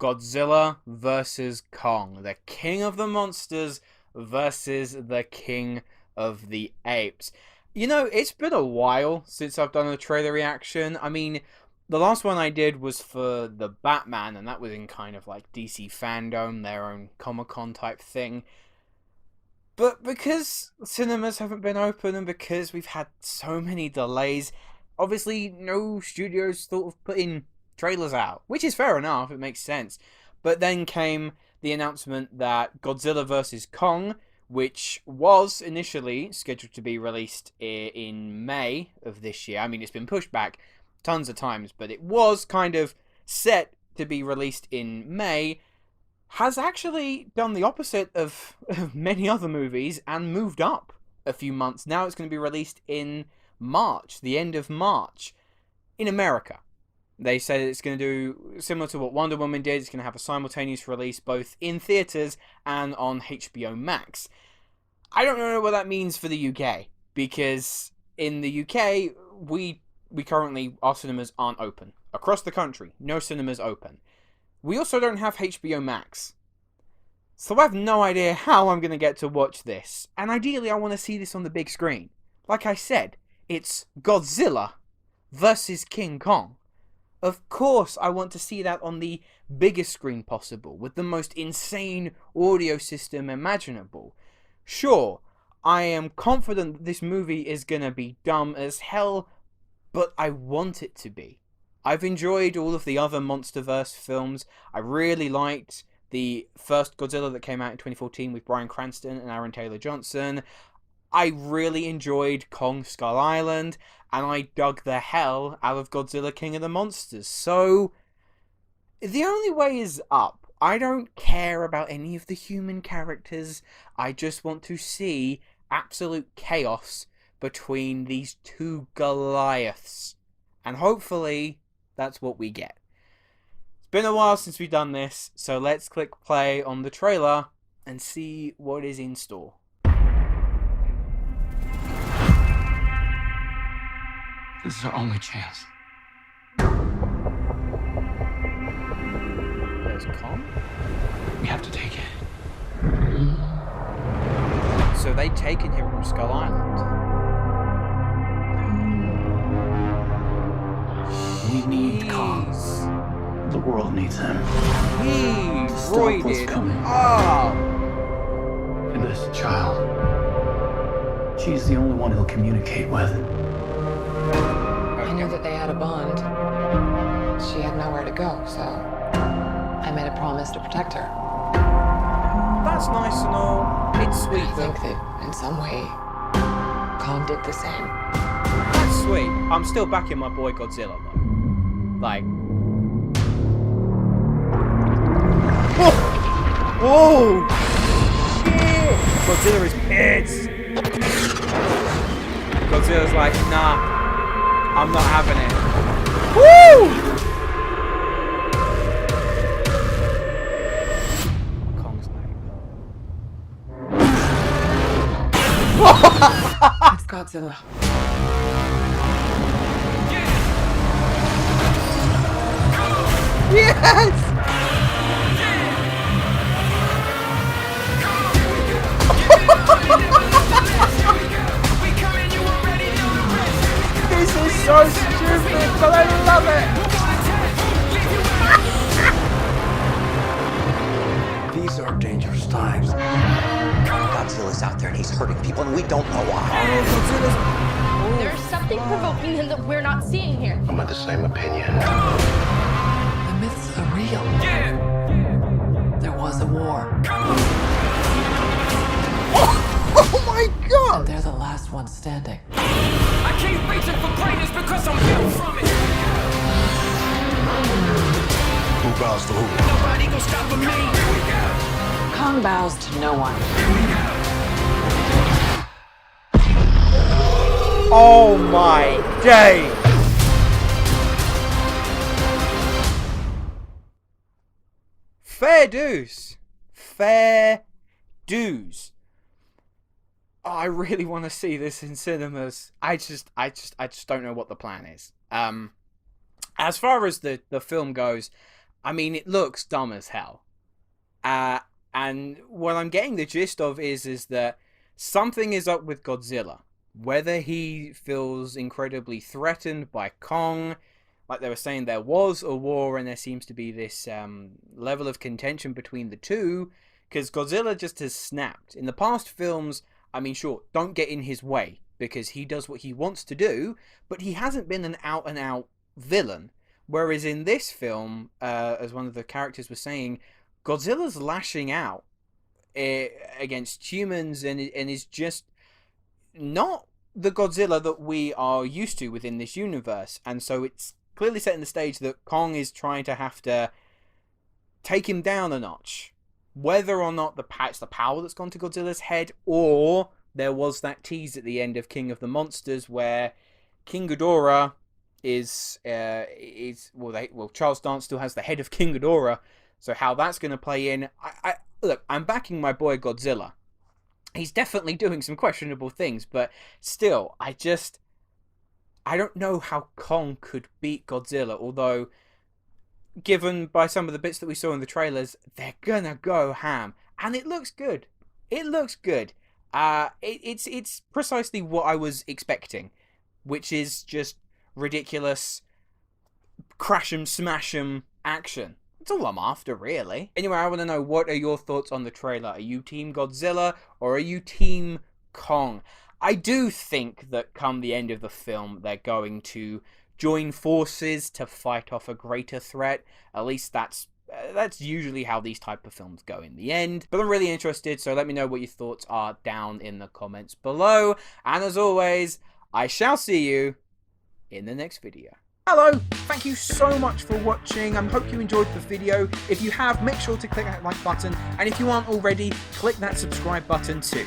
Godzilla versus Kong. The king of the monsters versus the king of the apes. You know, it's been a while since I've done a trailer reaction. I mean, the last one I did was for the Batman, and that was in kind of like DC fandom, their own Comic-Con type thing. But because cinemas haven't been open and because we've had so many delays, obviously no studios thought of putting trailers out, which is fair enough, it makes sense. But then came the announcement that Godzilla vs. Kong, which was initially scheduled to be released in May of this year. I mean, it's been pushed back tons of times, but it was kind of set to be released in May, has actually done the opposite of many other movies and moved up a few months. Now it's going to be released in March, the end of March, in America. They said it's going to do similar to what Wonder Woman did. It's going to have a simultaneous release both in theaters and on HBO Max. I don't know what that means for the UK, because in the UK, we currently, our cinemas aren't open. Across the country, no cinemas open. We also don't have HBO Max. So I have no idea how I'm going to get to watch this. And ideally, I want to see this on the big screen. Like I said, it's Godzilla versus King Kong. Of course, I want to see that on the biggest screen possible, with the most insane audio system imaginable. Sure, I am confident that this movie is going to be dumb as hell, but I want it to be. I've enjoyed all of the other MonsterVerse films. I really liked the first Godzilla that came out in 2014 with Bryan Cranston and Aaron Taylor-Johnson. I really enjoyed Kong Skull Island, and I dug the hell out of Godzilla King of the Monsters. So, the only way is up. I don't care about any of the human characters. I just want to see absolute chaos between these two Goliaths. And hopefully, that's what we get. It's been a while since we've done this, so let's click play on the trailer and see what is in store. This is our only chance. There's Kong. We have to take it. So they'd taken him from Skull Island. We need Kong. The world needs him. He Stop what's roided coming. up. And this child, she's the only one he'll communicate with. I knew that they had a bond. She had nowhere to go, so I made a promise to protect her. That's nice and all. It's sweet, I though. think that in some way, Kong did the same. That's sweet. I'm still backing my boy Godzilla, though. Like... Whoa! Shit! Godzilla is pissed! Godzilla's like, nah, I'm not having it. Woo! Kong's It's Godzilla. Yes! This is so stupid, but I love it! These are dangerous times. Godzilla's out there and he's hurting people and we don't know why. Oh, There's something provoking him that we're not seeing here. I'm of the same opinion. The myths are real. There was a war, oh my god! and they're the last ones standing. I keep reaching for greatness because I'm built from it. Who bows to who? Nobody gonna stop for me. Here we go. Kong bows to no one. Oh my day! Fair dues. Fair dues. Oh, I really want to see this in cinemas. I just don't know what the plan is. As far as the film goes, I mean, it looks dumb as hell. And what I'm getting the gist of is that something is up with Godzilla. Whether he feels incredibly threatened by Kong, like they were saying, there was a war and there seems to be this level of contention between the two, because Godzilla just has snapped. In the past films, I mean, sure, don't get in his way, because he does what he wants to do, but he hasn't been an out-and-out villain. Whereas in this film, as one of the characters was saying, Godzilla's lashing out against humans and is just not the Godzilla that we are used to within this universe. And so it's clearly setting the stage that Kong is trying to have to take him down a notch. Whether or not it's the power that's gone to Godzilla's head, or there was that tease at the end of King of the Monsters where King Ghidorah is Charles Dance still has the head of King Ghidorah, so how that's going to play in, look, I'm backing my boy Godzilla. He's definitely doing some questionable things, but still, I don't know how Kong could beat Godzilla, although, given by some of the bits that we saw in the trailers, they're gonna go ham. And it looks good. It looks good. It's precisely what I was expecting, which is just ridiculous, crash 'em, smash 'em action. That's all I'm after, really. Anyway, I want to know, what are your thoughts on the trailer? Are you Team Godzilla or are you Team Kong? I do think that come the end of the film, they're going to join forces to fight off a greater threat. At least that's usually how these type of films go in the end. But I'm really interested, so let me know what your thoughts are down in the comments below. And as always, I shall see you in the next video. Hello, thank you so much for watching. I hope you enjoyed the video. If you have, make sure to click that like button. And if you aren't already, click that subscribe button too.